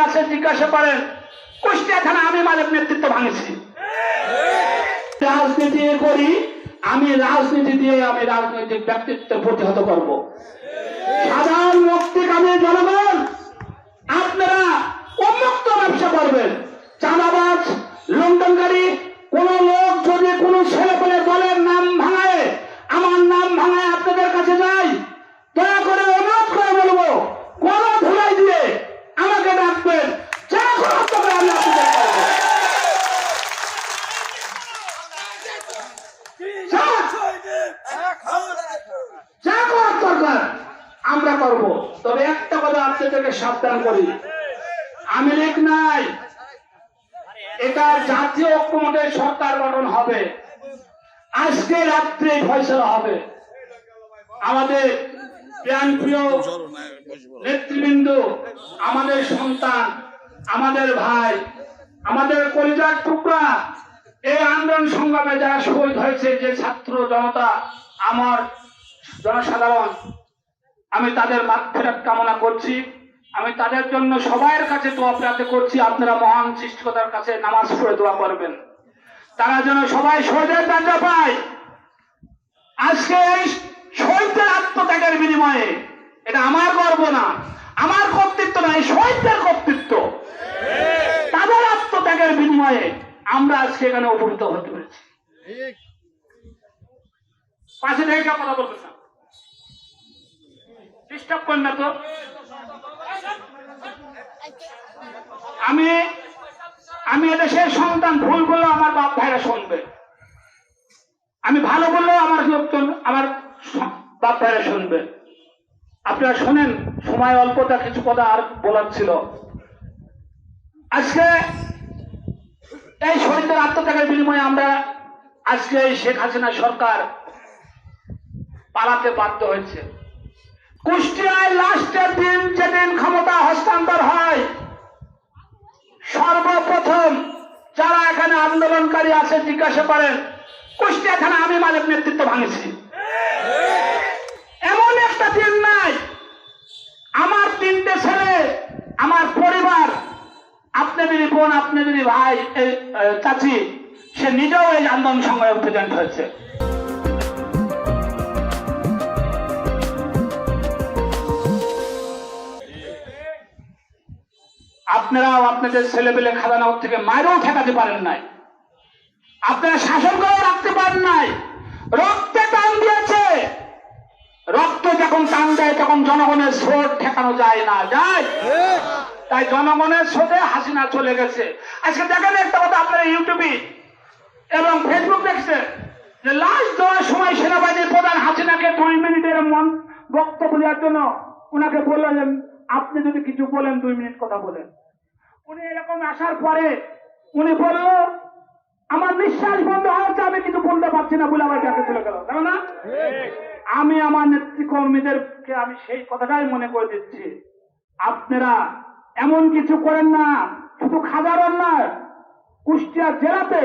আছে জিজ্ঞাসা করেন, কুষ্টিয়া থানা আমি মালিক নেতৃত্ব ভাঙেছি। রাজনীতি করি, আমি রাজনীতি দিয়ে আমি রাজনৈতিক ব্যক্তিত্ব প্রতিহত করব। সাধারণ মুক্তি আমি জনগণ, আপনারা উন্মুক্ত ব্যবসা করবেন। চাঁদাবাজ, লুণ্ঠনকারী কোন লোক যদি কোন ছেলে পেলে দলের নাম ভাঙায়, আমার নাম ভাঙায় আপনাদের কাছে যাই, দয়া করে অনুরোধ করে বলবো, কোন ধুলাই দিয়ে আমাকে ডাকবেন, যা খরচ করে আমি আপনাদের করবো। যা করার দরকার আমরা করব। তবে একটা কথা আপনাদেরকে সাবধান করি, আমি লীগ নাই, এটা জাতীয় ঐক্যমত্যে সরকার গঠন হবে, আজকে রাত্রে ফয়সালা হবে। আমাদের প্রাণপ্রিয় নেতৃবৃন্দ, আমাদের সন্তান, আমাদের ভাই, আমাদের কলিজার টুকরা, এই আন্দোলন সংগ্রামে যারা শহীদ হয়েছে, যে ছাত্র জনতা, আমার জনসাধারণ, আমি তাদের মাগফিরাত কামনা করছি। আমি তাদের জন্য সবার কাছে দোয়া প্রার্থনা করছি। আপনারা মহান সৃষ্টিকর্তার কাছে নামাজ পড়ে দোয়া করবেন, তারা যেন সবাই শহীদের দরজা পায়। আজকে এই শহীদদের আত্মত্যাগের বিনিময়ে, এটা আমার গর্ব না, আমার কর্তৃত্ব না, এই শহীদদের কর্তৃত্ব, তাদের আত্মত্যাগের বিনিময়ে আমরা আজকে এখানে উপনীত হতে পেরেছি। পাশে থেকে কথা বলবেন না, ডিস্টার্ব করেন না তো। আমি এদেশের সন্তান, ভুল বললেও আমার বাপ ভাইরা শুনবে, আমি ভালো বললেও আমার বাপ ভাইরা শুনবে। আপনারা শোনেন, সময় অল্পতা, কিছু কথা আর বলার ছিল। আজকে এই শহীদদের আত্মত্যাগের বিনিময়ে আমরা আজকে এই শেখ হাসিনা সরকার পালাতে বাধ্য হয়েছে। কুষ্টিয়ায় লাস্টের দিন যেদিন ক্ষমতা হস্তান্তর হয়, সর্বপ্রথম যারা এখানে আন্দোলনকারী আছে জিজ্ঞাসা করেন, কুষ্টিয়া থানা আমি মালিক নেতৃত্ব ভাঙেছি। এমন একটা দিন নাই, আমার 3টে ছেলে, আমার পরিবার, আপনাদেরই বোন, আপনাদেরই ভাই, চাচি, সে নিজেও এই আন্দোলন সংগ্রামে প্রেজেন্ট হয়েছে। আপনারাও আপনাদের ছেলেপেলে খাজানা থেকে মায়েরও ঠেকাতে পারেন নাই, আপনারা শাসন করেও রাখতে পারেন নাই। রক্তে টান দিয়েছে, রক্ত যখন টান দেয় তখন জনগণের স্রোত ঠেকানো যায় না, যায়। তাই জনগণের স্রোতে হাসিনা চলে গেছে। আজকে দেখেন একটা কথা, আপনারা ইউটিউবে এবং ফেসবুক দেখছেন যে লাস্ট দেওয়ার সময় সেনাবাহিনীর প্রধান হাসিনাকে 2 মিনিটের বক্তব্য দেওয়ার জন্য ওনাকে বললেন, আপনি যদি কিছু বলেন 2 মিনিট কথা বলেন। উনি এরকম আসার পরে উনি বলল, আমার নিঃশ্বাস বন্ধ হয়েছে, আমি কিছু বলতে পারছি না বলে আমার কাছে চলে গেল, তাই না? আমি আমার নেতৃকর্মীদেরকে আমি সেই কথাটাই মনে করে দিচ্ছি, আপনারা এমন কিছু করেন না, শুধু খাজারন নয়, কুষ্টিয়া জেলাতে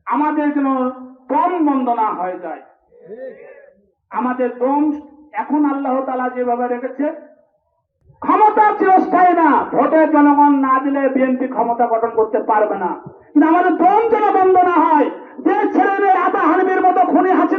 আমাদের যেন দম বন্ধ না হয়ে যায়। আমাদের দম এখন আল্লাহ তাআলা যেভাবে রেখেছে, ক্ষমতা চিরস্থায়ী না, ভোটে জনগণ না দিলে বিএনপি ক্ষমতা গঠন করতে পারবে না, কিন্তু আমাদের দম যেন বন্ধ না হয়। যে ছেলে মেয়ে আতা হানিফের মতো খুনি হাসিনা